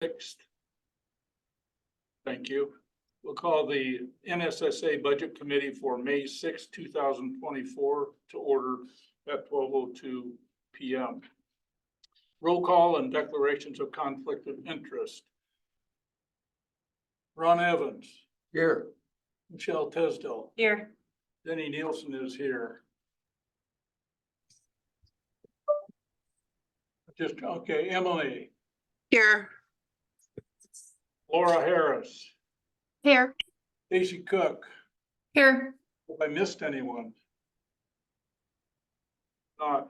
6th. Thank you. We'll call the NSSA Budget Committee for May 6, 2024 to order at 12:02 p.m. Roll call and declarations of conflict of interest. Ron Evans. Here. Michelle Tesdell. Here. Denny Nielsen is here. Okay, Emily. Here. Laura Harris. Here. Stacy Cook. Here. If I missed anyone.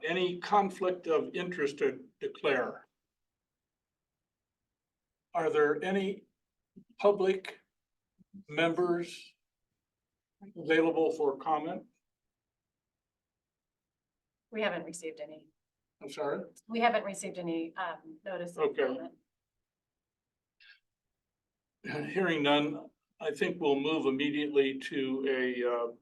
Any conflict of interest to declare? Are there any public members available for comment? We haven't received any. I'm sorry? We haven't received any notice. Okay. Hearing none, I think we'll move immediately to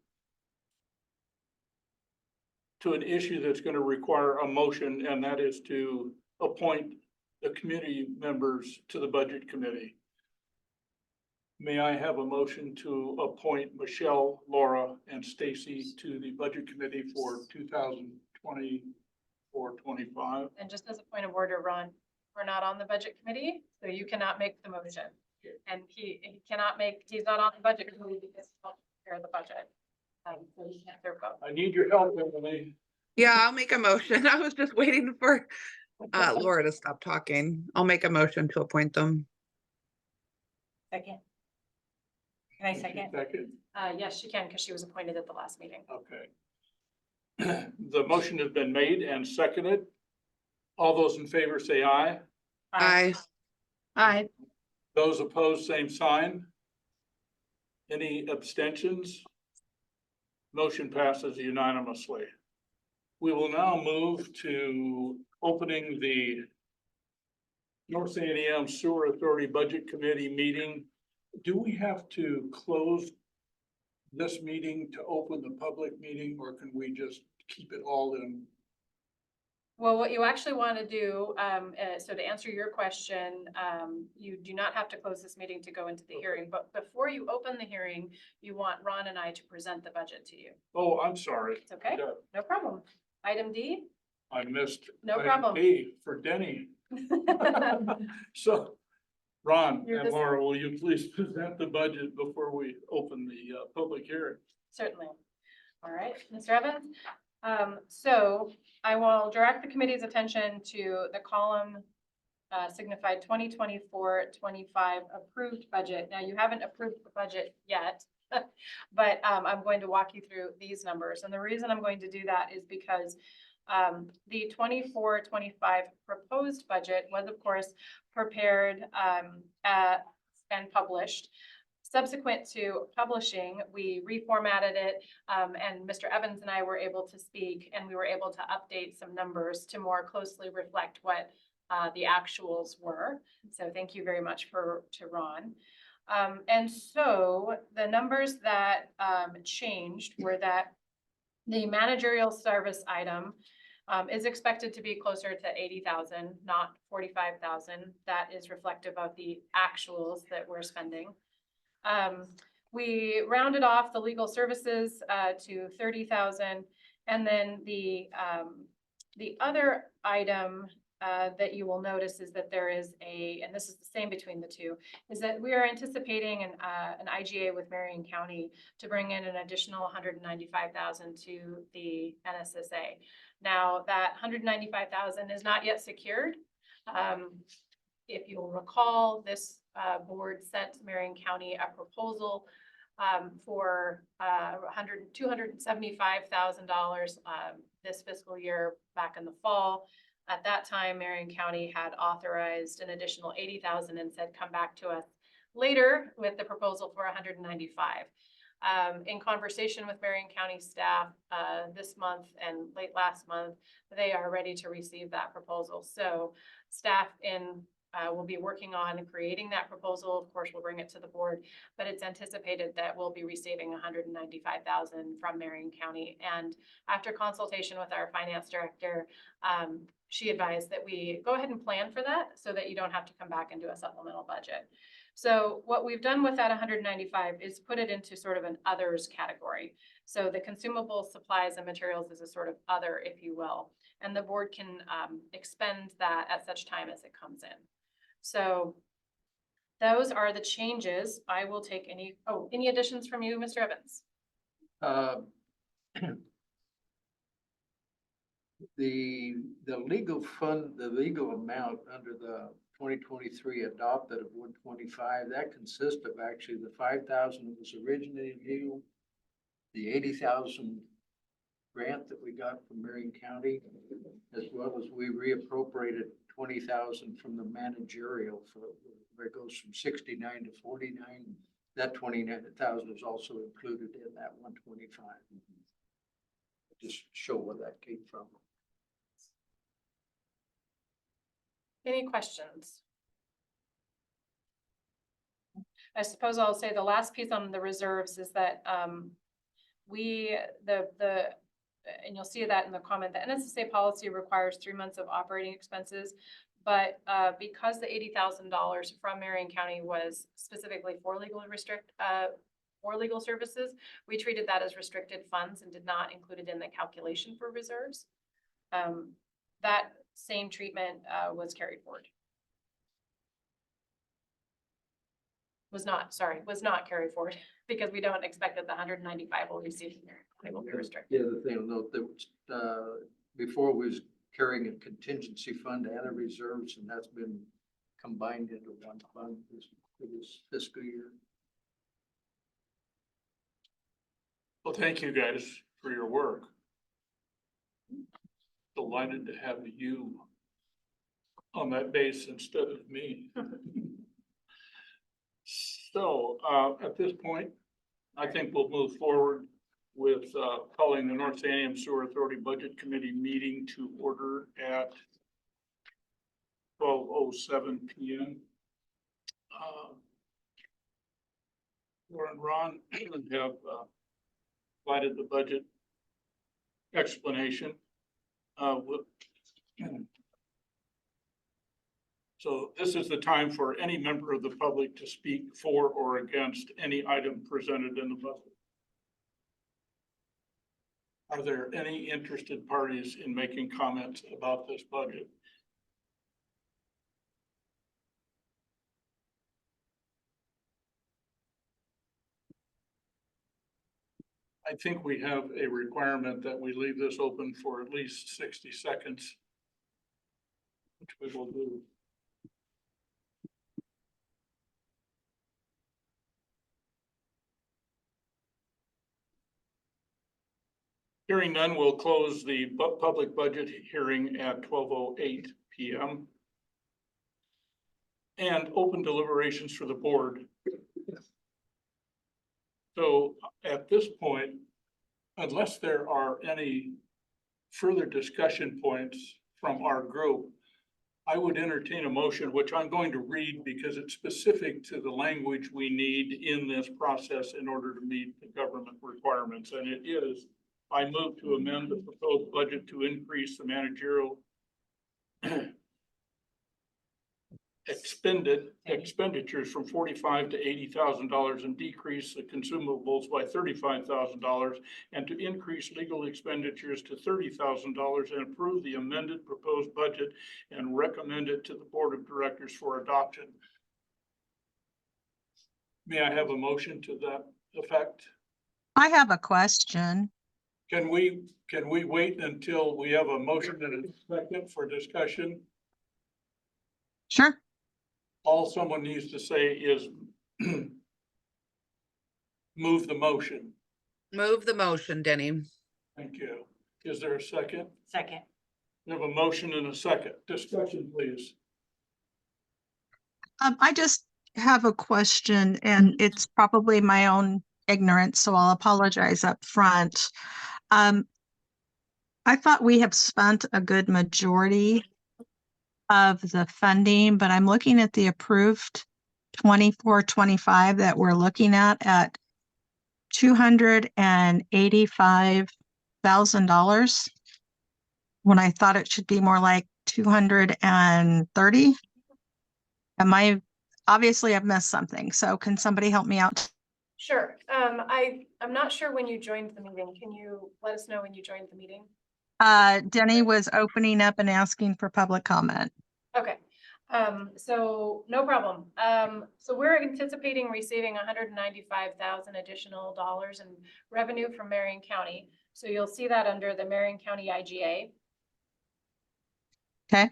an issue that's going to require a motion, and that is to appoint the community members to the budget committee. May I have a motion to appoint Michelle, Laura, and Stacy to the budget committee for 2024-25? And just as a point of order, Ron, we're not on the budget committee, so you cannot make the motion. And he cannot make, he's not on the budget committee because he helped prepare the budget. So he can't serve both. I need your help, Emily. Yeah, I'll make a motion. I was just waiting for Laura to stop talking. I'll make a motion to appoint them. Second. Can I second? Second. Yes, she can, because she was appointed at the last meeting. Okay. The motion has been made and seconded. All those in favor say aye. Aye. Aye. Those opposed, same sign. Any abstentions? Motion passes unanimously. We will now move to opening the North San Diego Sewer Authority Budget Committee meeting. Do we have to close this meeting to open the public meeting, or can we just keep it all in? Well, what you actually want to do, so to answer your question, you do not have to close this meeting to go into the hearing, but before you open the hearing, you want Ron and I to present the budget to you. Oh, I'm sorry. It's okay, no problem. Item D? I missed. No item problem. A for Denny. So, Ron You're and just- Laura, will you please present the budget before we open the public hearing? Certainly. All right, Mr. Evans. So I will direct the committee's attention to the column signified 2024-25 approved budget. Now, you haven't approved the budget yet, but I'm going to walk you through these numbers. And the reason I'm going to do that is because the 24-25 proposed budget was, of course, prepared and published. Subsequent to publishing, we reformatted it, and Mr. Evans and I were able to speak, and we were able to update some numbers to more closely reflect what the actuals were. So thank you very much to Ron. And so the numbers that changed were that the managerial service item is expected to be closer to 80,000, not 45,000. That is reflective of the actuals that we're spending. We rounded off the legal services to 30,000, and then the other item that you will notice is that there is and this is the same between the two, is that we are anticipating an IGA with Marion County to bring in an additional 195,000 to the NSSA. Now that 195,000 is not yet secured. If you'll recall, this board sent Marion County a proposal for $275,000 this fiscal year back in the fall. At that time, Marion County had authorized an additional 80,000 and said, come back to us later with the proposal for 195. In conversation with Marion County staff this month and late last month, they are ready to receive that proposal. So staff will be working on creating that proposal. Of course, we'll bring it to the board, but it's anticipated that we'll be receiving 195,000 from Marion County. And after consultation with our finance director she advised that we go ahead and plan for that so that you don't have to come back and do a supplemental budget. So what we've done with that 195 is put it into sort of an others category. So the consumable supplies and materials is a sort of other, if you will, and the board can expend that at such time as it comes in. So those are the changes. I will take any additions from you, Mr. Evans? The legal fund, the legal amount under the 2023 adopted of 125, that consists of actually the 5,000 that was originally legal, the 80,000 grant that we got from Marion County, as well as we reappropriated 20,000 from the managerial for where it goes from 69 to 49. That 29,000 is also included in that 125. Just show where that came from. Any questions? I suppose I'll say the last piece on the reserves is that and you'll see that in the comment, the NSSA policy requires 3 months of operating expenses. But because the $80,000 from Marion County was specifically for legal services, we treated that as restricted funds and did not include it in the calculation for reserves. That same treatment was carried forward. Was not carried forward because we don't expect that the 195 will receive, they will be restricted. The other thing to note that before was carrying a contingency fund and a reserves, and that's been combined into one fund for this fiscal year. Well, thank you guys for your work. Delighted to have you on that base instead of me. So at this point, I think we'll move forward with calling the North Sandium Sewer Authority Budget Committee meeting to order at 12:07 p.m. Laura and Ron have provided the budget explanation. So this is the time for any member of the public to speak for or against any item presented in the budget. Are there any interested parties in making comments about this budget? I think we have a requirement that we leave this open for at least 60 seconds, which we will do. Hearing none, we'll close the public budget hearing at 12:08 p.m. and open deliberations for the board. So at this point, unless there are any further discussion points from our group, I would entertain a motion, which I'm going to read because it's specific to the language we need in this process in order to meet the government requirements. And it is, I move to amend the proposed budget to increase the managerial expenditures from $45,000 to $80,000 and decrease the consumables by $35,000 and to increase legal expenditures to $30,000 and approve the amended proposed budget and recommend it to the board of directors for adoption. May I have a motion to that effect? I have a question. Can we wait until we have a motion and a second for discussion? Sure. All someone needs to say is move the motion. Move the motion, Denny. Thank you. Is there a second? Second. We have a motion and a second. Discussion, please. I just have a question, and it's probably my own ignorance, so I'll apologize up front. I thought we have spent a good majority of the funding, but I'm looking at the approved 24-25 that we're looking at $285,000 when I thought it should be more like 230. Obviously I've missed something, so can somebody help me out? Sure. I'm not sure when you joined the meeting. Can you let us know when you joined the meeting? Denny was opening up and asking for public comment. Okay, so no problem. So we're anticipating receiving 195,000 additional dollars in revenue from Marion County. So you'll see that under the Marion County IGA. Okay.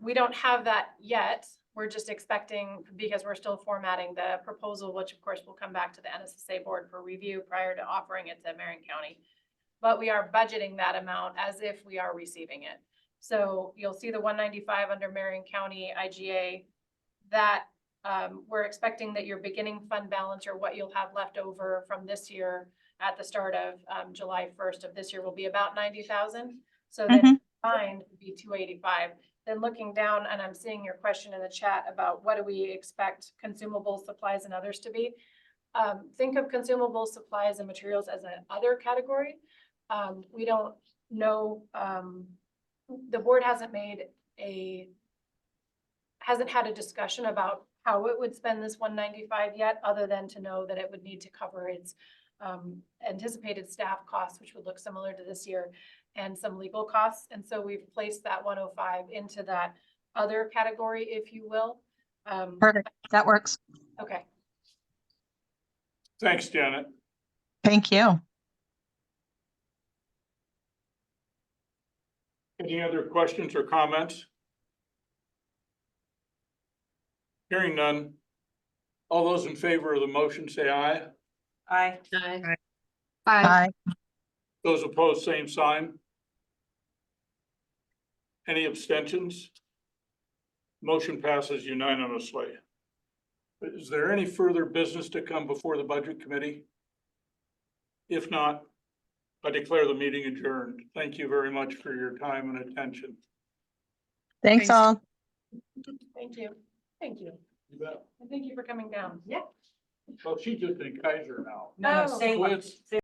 We don't have that yet. We're just expecting, because we're still formatting the proposal, which of course will come back to the NSSA board for review prior to offering it to Marion County. But we are budgeting that amount as if we are receiving it. So you'll see the 195 under Marion County IGA, that we're expecting that your beginning fund balance, or what you'll have left over from this year at the start of July 1st of this year, will be about 90,000. So then combined would be 285. Then looking down, and I'm seeing your question in the chat about what do we expect consumables, supplies, and others to be. Think of consumables, supplies, and materials as an other category. We don't know, the board hasn't had a discussion about how it would spend this 195 yet, other than to know that it would need to cover its anticipated staff costs, which would look similar to this year, and some legal costs. And so we've placed that 105 into that other category, if you will. Perfect. That works. Okay. Thanks, Janet. Thank you. Any other questions or comments? Hearing none. All those in favor of the motion say aye. Aye. Bye. Those opposed, same sign. Any abstentions? Motion passes unanimously. Is there any further business to come before the Budget Committee? If not, I declare the meeting adjourned. Thank you very much for your time and attention. Thanks Thanks. all. Thank you. Thank you. You bet. And thank you for coming down. Yeah. Well, she's just in Kaiser now. No, Oh. stay. Well, it's-